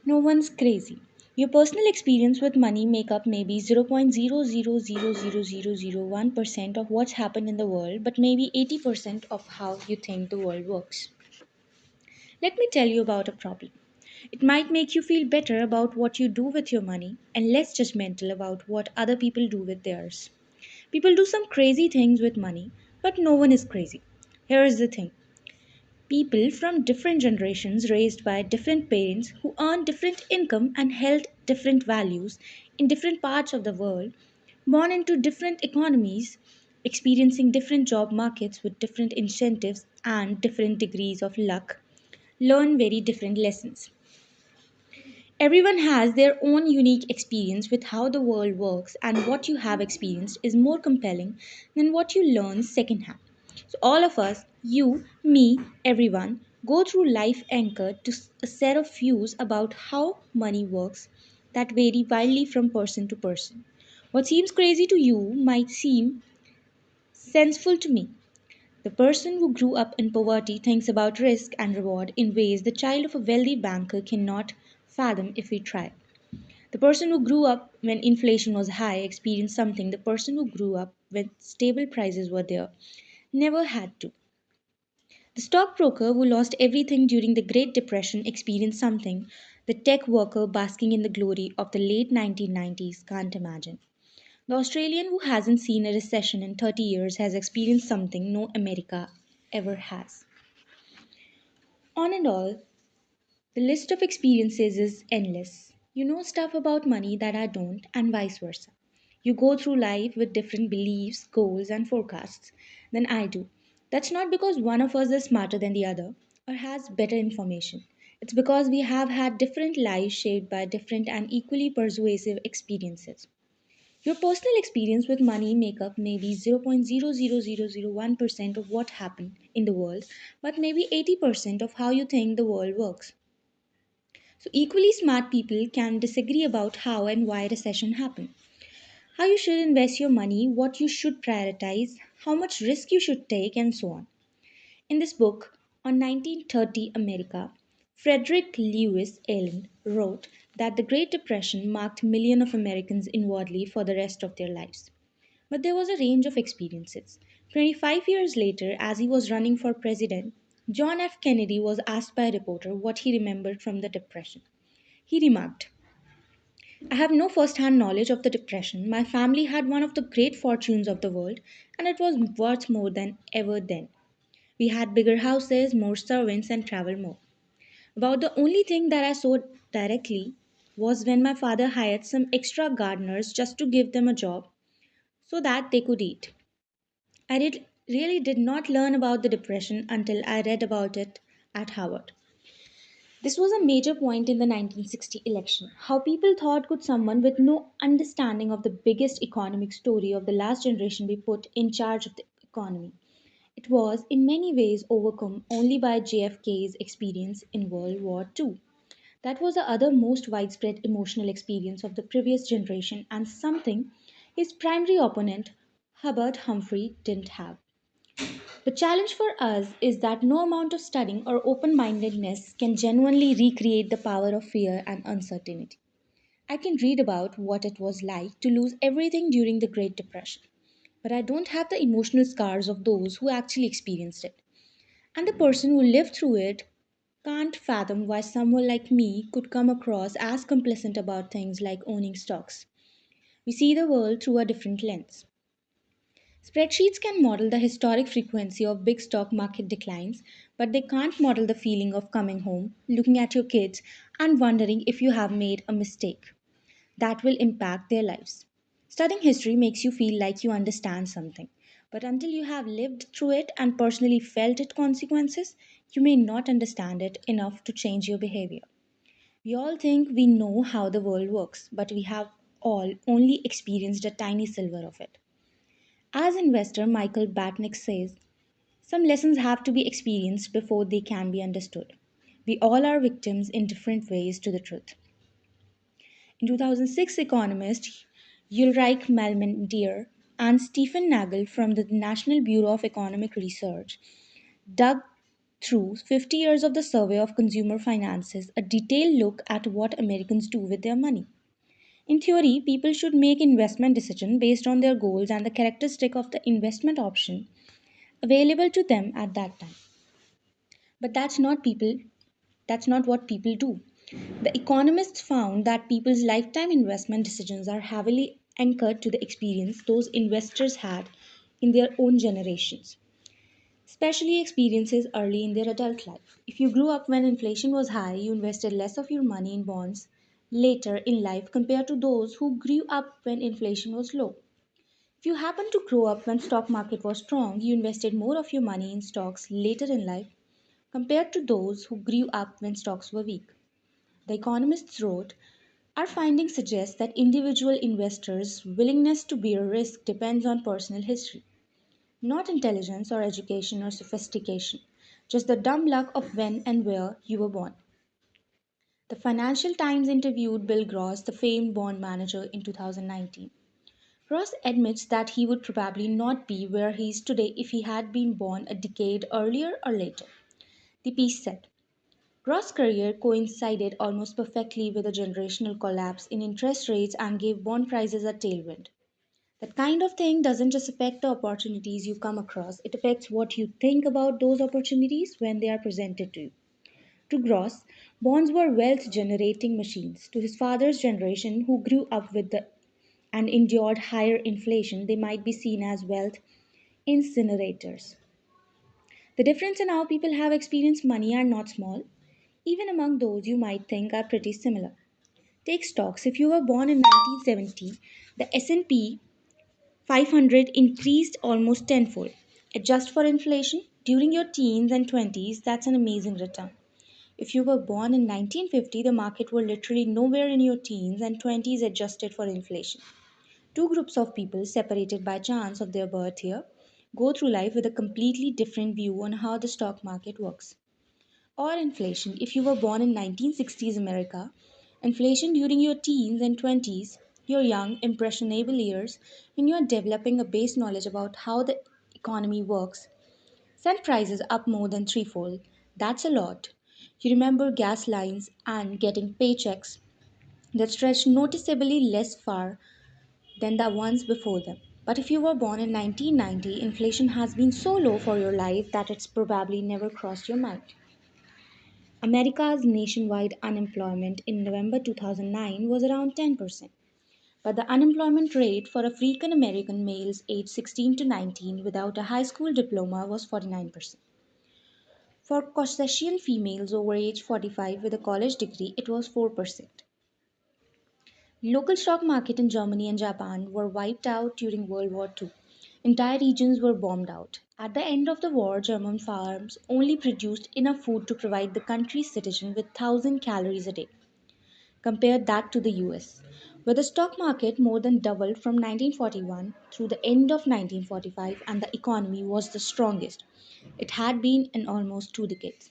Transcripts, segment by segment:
No one's crazy. Your personal experience with money make up maybe 0.0000001% of what's happened in the world, but maybe 80% of how you think the world works. Let me tell you about a problem. It might make you feel better about what you do with your money and less judgmental about what other people do with theirs. People do some crazy things with money, but no one is crazy. Here is the thing: people from different generations raised by different parents who earned different income and held different values in different parts of the world, born into different economies, experiencing different job markets with different incentives and different degrees of luck, learn very different lessons. Everyone has their own unique experience with how the world works, and what you have experienced is more compelling than what you learn secondhand. So, all of us, you, me, everyone, go through life anchored to a set of views about how money works that vary wildly from person to person. What seems crazy to you might seem senseful to me. The person who grew up in poverty thinks about risk and reward in ways the child of a wealthy banker cannot fathom if we try. The person who grew up when inflation was high experienced something the person who grew up when stable prices were there never had to. The stockbroker who lost everything during the Great Depression experienced something the tech worker basking in the glory of the late 1990s can't imagine. The Australian who hasn't seen a recession in 30 years has experienced something no America ever has. On and all, the list of experiences is endless. You know stuff about money that I don't, and vice versa. You go through life with different beliefs, goals, and forecasts than I do. That's not because one of us is smarter than the other or has better information. It's because we have had different lives shaped by different and equally persuasive experiences. Your personal experience with money make up maybe 0.00001% of what happened in the world, but maybe 80% of how you think the world works. So, equally smart people can disagree about how and why recession happened, how you should invest your money, what you should prioritize, how much risk you should take, and so on. In this book on 1930 America, Frederick Lewis Allen wrote that the Great Depression marked millions of Americans inwardly for the rest of their lives. But there was a range of experiences. 25 years later, as he was running for president, John F. Kennedy was asked by a reporter what he remembered from the Depression. He remarked, I have no first hand knowledge of the Depression. My family had one of the great fortunes of the world, and it was worth more than ever then. We had bigger houses, more servants, and traveled more. About the only thing that I saw directly was when my father hired some extra gardeners just to give them a job so that they could eat. Really did not learn about the Depression until I read about it at Harvard. This was a major point in the 1960 election. How people thought could someone with no understanding of the biggest economic story of the last generation be put in charge of the economy? It was, in many ways, overcome only by JFK's experience in World War II. That was the other most widespread emotional experience of the previous generation and something his primary opponent, Hubbard Humphrey, didn't have. The challenge for us is that no amount of studying or open mindedness can genuinely recreate the power of fear and uncertainty. I can read about what it was like to lose everything during the Great Depression, but I don't have the emotional scars of those who actually experienced it. And the person who lived through it can't fathom why someone like me could come across as complacent about things like owning stocks. We see the world through a different lens. Spreadsheets can model the historic frequency of big stock market declines, but they can't model the feeling of coming home, looking at your kids, and wondering if you have made a mistake that will impact their lives. Studying history makes you feel like you understand something, but until you have lived through it and personally felt its consequences, you may not understand it enough to change your behavior. We all think we know how the world works, but we have all only experienced a tiny sliver of it. As investor Michael Batnick says, some lessons have to be experienced before they can be understood. We all are victims in different ways to the truth. In 2006, economists Ulrich Malmendier and Stephen Nagel from the National Bureau of Economic Research dug through 50 years of the Survey of Consumer Finances, a detailed look at what Americans do with their money. In theory, people should make investment decisions based on their goals and the characteristic of the investment option available to them at that time. But that's not what people do. The economists found that people's lifetime investment decisions are heavily anchored to the experience those investors had in their own generations, especially experiences early in their adult life. If you grew up when inflation was high, you invested less of your money in bonds later in life compared to those who grew up when inflation was low. If you happened to grow up when stock market was strong, you invested more of your money in stocks later in life compared to those who grew up when stocks were weak. The economists wrote, our findings suggest that individual investors' willingness to bear risk depends on personal history, not intelligence or education or sophistication, just the dumb luck of when and where you were born. The Financial Times interviewed Bill Gross, the famed bond manager, in 2019. Gross admits that he would probably not be where he is today if he had been born a decade earlier or later. The piece said, Gross' career coincided almost perfectly with a generational collapse in interest rates and gave bond prices a tailwind. That kind of thing doesn't just affect the opportunities you come across, it affects what you think about those opportunities when they are presented to you. To Gross, bonds were wealth generating machines. To his father's generation, who grew up with the and endured higher inflation, they might be seen as wealth incinerators. The difference in how people have experienced money are not small. Even among those you might think are pretty similar. Take stocks. If you were born in 1970, the S&P 500 increased almost tenfold. Adjust for inflation, during your teens and 20s, that's an amazing return. If you were born in 1950, the market were literally nowhere in your teens and 20s adjusted for inflation. Two groups of people separated by chance of their birth here go through life with a completely different view on how the stock market works. Or inflation. If you were born in 1960s America, inflation during your teens and 20s, your young, impressionable years, when you are developing a base knowledge about how the economy works, sent prices up more than threefold. That's a lot. You remember gas lines and getting paychecks that stretched noticeably less far than the ones before them. But if you were born in 1990, inflation has been so low for your life that it's probably never crossed your mind. America's nationwide unemployment in November 2009 was around 10%, but the unemployment rate for African American males aged 16 to 19 without a high school diploma was 49%. For Caucasian females over age 45 with a college degree, it was 4%. Local stock market in Germany and Japan were wiped out during World War II. Entire regions were bombed out. At the end of the war, German farms only produced enough food to provide the country's citizens with 1,000 calories a day. Compare that to the US, where the stock market more than doubled from 1941 through the end of 1945 and the economy was the strongest it had been in almost 2 decades.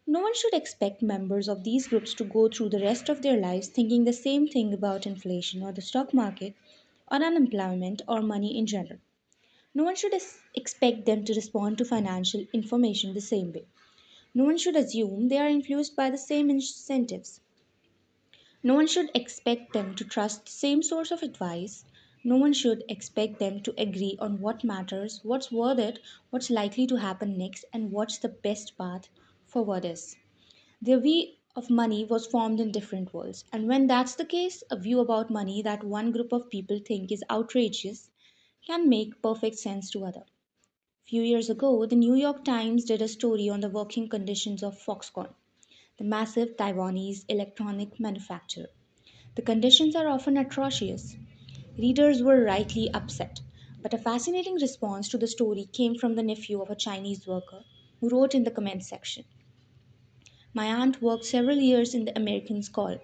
No one should expect members of these groups to go through the rest of their lives thinking the same thing about inflation or the stock market or unemployment or money in general. No one should expect them to respond to financial information the same way. No one should assume they are influenced by the same incentives. No one should expect them to trust the same source of advice. No one should expect them to agree on what matters, what's worth it, what's likely to happen next, and what's the best path forward is. Their view of money was formed in different worlds, and when that's the case, a view about money that one group of people think is outrageous can make perfect sense to others. A few years ago, the New York Times did a story on the working conditions of Foxconn, the massive Taiwanese electronic manufacturer. The conditions are often atrocious. Readers were rightly upset, but a fascinating response to the story came from the nephew of a Chinese worker who wrote in the comments section. My aunt worked several years in the Americans call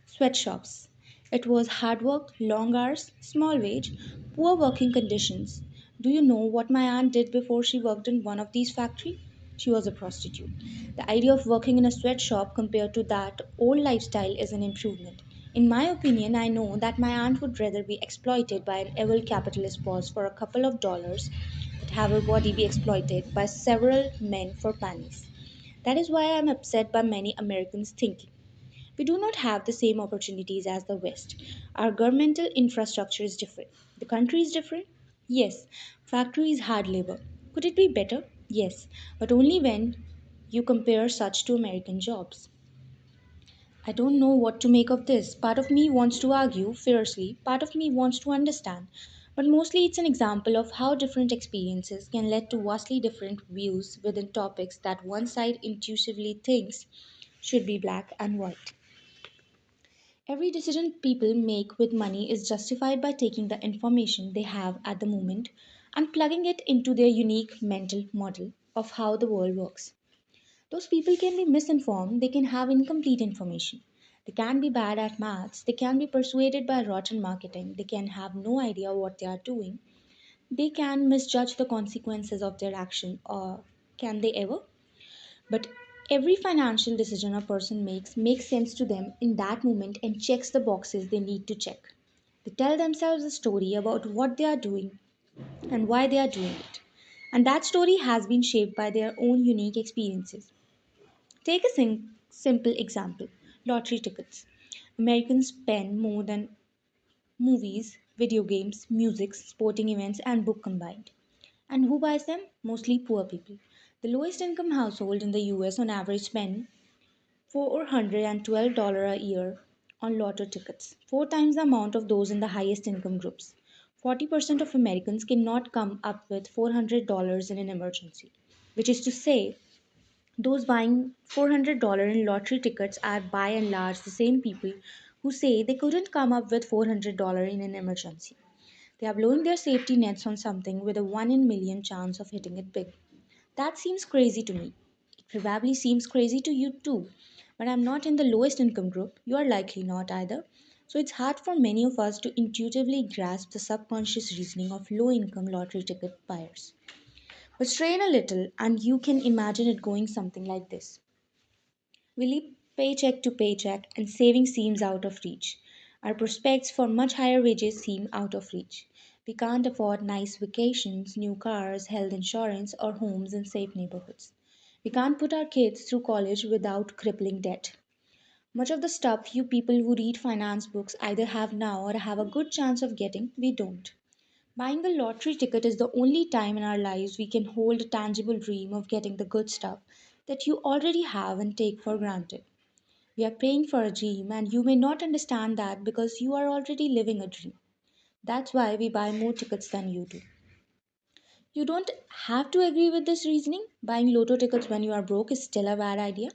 sweatshops. It was hard work, long hours, small wage, poor working conditions. Do you know what my aunt did before she worked in one of these factories? She was a prostitute. The idea of working in a sweatshop compared to that old lifestyle is an improvement. In my opinion, I know that my aunt would rather be exploited by an evil capitalist boss for a couple of dollars than have her body be exploited by several men for pennies. That is why I am upset by many Americans thinking we do not have the same opportunities as the West. Our governmental infrastructure is different. The country is different? Yes. Factory is hard labor. Could it be better? Yes. But only when you compare such to American jobs. I don't know what to make of this. Part of me wants to argue fiercely, part of me wants to understand. But mostly it's an example of how different experiences can lead to vastly different views within topics that one side intuitively thinks should be black and white. Every decision people make with money is justified by taking the information they have at the moment and plugging it into their unique mental model of how the world works. Those people can be misinformed, they can have incomplete information. They can be bad at maths, they can be persuaded by rotten marketing, they can have no idea what they are doing, they can misjudge the consequences of their action, or can they ever? But every financial decision a person makes sense to them in that moment and checks the boxes they need to check. They tell themselves a story about what they are doing and why they are doing it. And that story has been shaped by their own unique experiences. Take a simple example, lottery tickets. Americans spend more than movies, video games, music, sporting events, and book combined. And who buys them? Mostly poor people. The lowest income household in the US on average spend $412 a year on lotto tickets, four times the amount of those in the highest income groups. 40% of Americans cannot come up with $400 in an emergency, which is to say, those buying $400 in lottery tickets are by and large the same people who say they couldn't come up with $400 in an emergency. They are blowing their safety nets on something with a 1 in million chance of hitting it big. That seems crazy to me. It probably seems crazy to you too. But I'm not in the lowest income group. You are likely not either. So it's hard for many of us to intuitively grasp the subconscious reasoning of low income lottery ticket buyers. But strain a little and you can imagine it going something like this. We live paycheck to paycheck and saving seems out of reach. Our prospects for much higher wages seem out of reach. We can't afford nice vacations, new cars, health insurance, or homes in safe neighborhoods. We can't put our kids through college without crippling debt. Much of the stuff you people who read finance books either have now or have a good chance of getting, we don't. Buying a lottery ticket is the only time in our lives we can hold a tangible dream of getting the good stuff that you already have and take for granted. We are paying for a dream, and you may not understand that because you are already living a dream. That's why we buy more tickets than you do. You don't have to agree with this reasoning. Buying lotto tickets when you are broke is still a bad idea,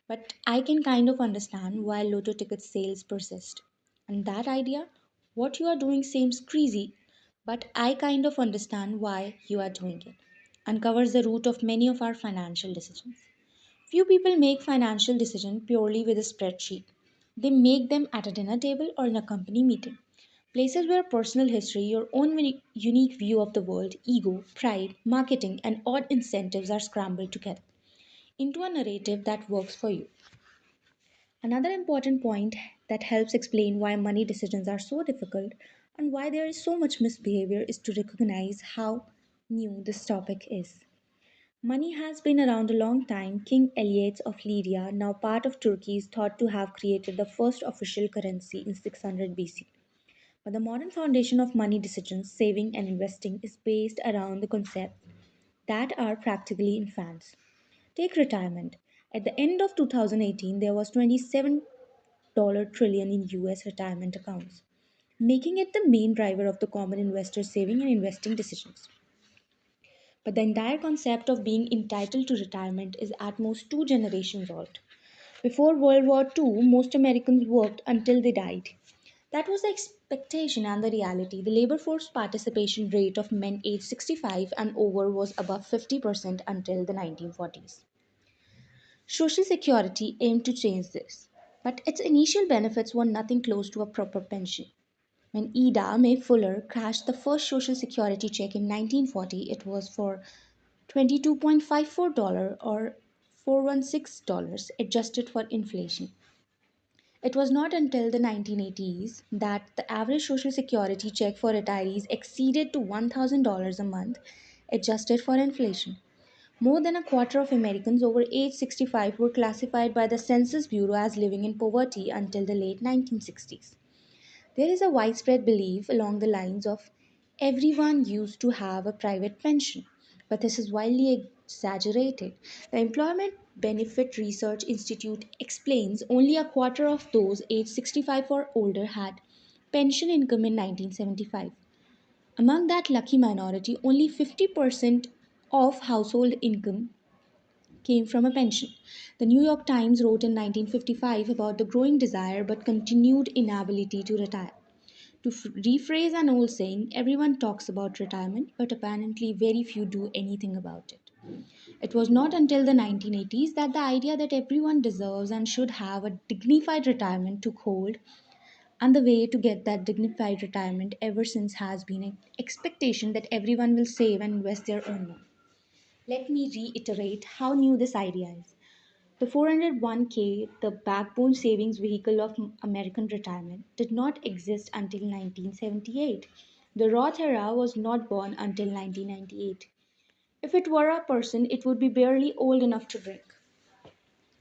but I can kind of understand why lotto ticket sales persist. And that idea, what you are doing seems crazy, but I kind of understand why you are doing it. Uncovers the root of many of our financial decisions. Few people make financial decisions purely with a spreadsheet. They make them at a dinner table or in a company meeting. Places where personal history, your own unique view of the world, ego, pride, marketing, and odd incentives are scrambled together into a narrative that works for you. Another important point that helps explain why money decisions are so difficult and why there is so much misbehavior is to recognize how new this topic is. Money has been around a long time. King Elias of Lydia, now part of Turkey, is thought to have created the first official currency in 600 BC. But the modern foundation of money decisions, saving, and investing is based around the concepts that are practically infants. Take retirement. At the end of 2018, there was $27 trillion in US retirement accounts, making it the main driver of the common investor saving and investing decisions. But the entire concept of being entitled to retirement is at most two generations old. Before World War II, most Americans worked until they died. That was the expectation and the reality. The labor force participation rate of men aged 65 and over was above 50% until the 1940s. Social Security aimed to change this, but its initial benefits were nothing close to a proper pension. When Ida Mae Fuller cashed the first Social Security check in 1940, it was for $22.54 or $416 adjusted for inflation. It was not until the 1980s that the average Social Security check for retirees exceeded to $1,000 a month adjusted for inflation. More than a quarter of Americans over age 65 were classified by the Census Bureau as living in poverty until the late 1960s. There is a widespread belief along the lines of everyone used to have a private pension, but this is wildly exaggerated. The Employment Benefit Research Institute explains only a quarter of those aged 65 or older had pension income in 1975. Among that lucky minority, only 50% of household income came from a pension. The New York Times wrote in 1955 about the growing desire but continued inability to retire. To rephrase an old saying, everyone talks about retirement, but apparently very few do anything about it. It was not until the 1980s that the idea that everyone deserves and should have a dignified retirement took hold, and the way to get that dignified retirement ever since has been an expectation that everyone will save and invest their own money. Let me reiterate how new this idea is. The 401k, the backbone savings vehicle of American retirement, did not exist until 1978. The Roth era was not born until 1998. If it were a person, it would be barely old enough to drink.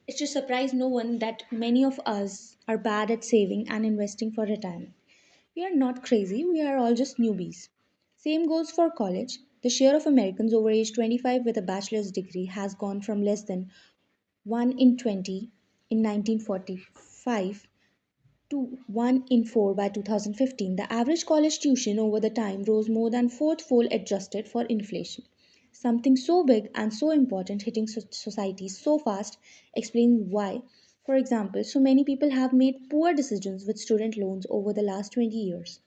It should surprise no one that many of us are bad at saving and investing for retirement. We are not crazy, we are all just newbies. Same goes for college. The share of Americans over age 25 with a bachelor's degree has gone from less than 1 in 20 in 1945 to 1 in 4 by 2015. The average college tuition over the time rose more than fourfold adjusted for inflation. Something so big and so important hitting society so fast explains why, for example, so many people have made poor decisions with student loans over the last 20 years.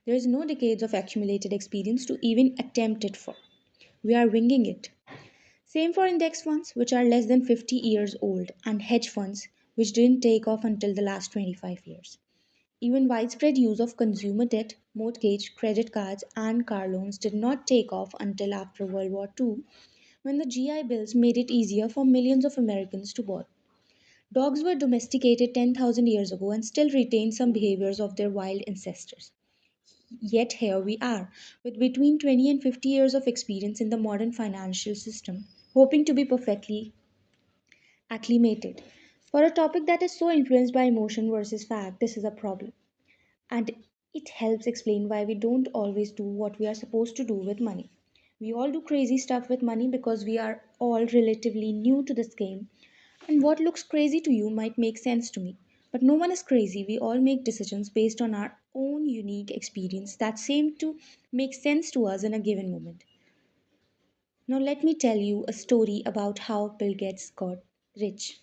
There is no decades of accumulated experience to even attempt it for. We are winging it. Same for index funds, which are less than 50 years old, and hedge funds, which didn't take off until the last 25 years. Even widespread use of consumer debt, mortgage, credit cards, and car loans did not take off until after World War II, when the GI Bills made it easier for millions of Americans to borrow. Dogs were domesticated 10,000 years ago and still retain some behaviors of their wild ancestors. Yet here we are, with between 20 and 50 years of experience in the modern financial system, hoping to be perfectly acclimated. For a topic that is so influenced by emotion versus fact, this is a problem. And it helps explain why we don't always do what we are supposed to do with money. We all do crazy stuff with money because we are all relatively new to this game, and what looks crazy to you might make sense to me. But no one is crazy. We all make decisions based on our own unique experience that seem to make sense to us in a given moment. Now, let me tell you a story about how Bill Gates got rich.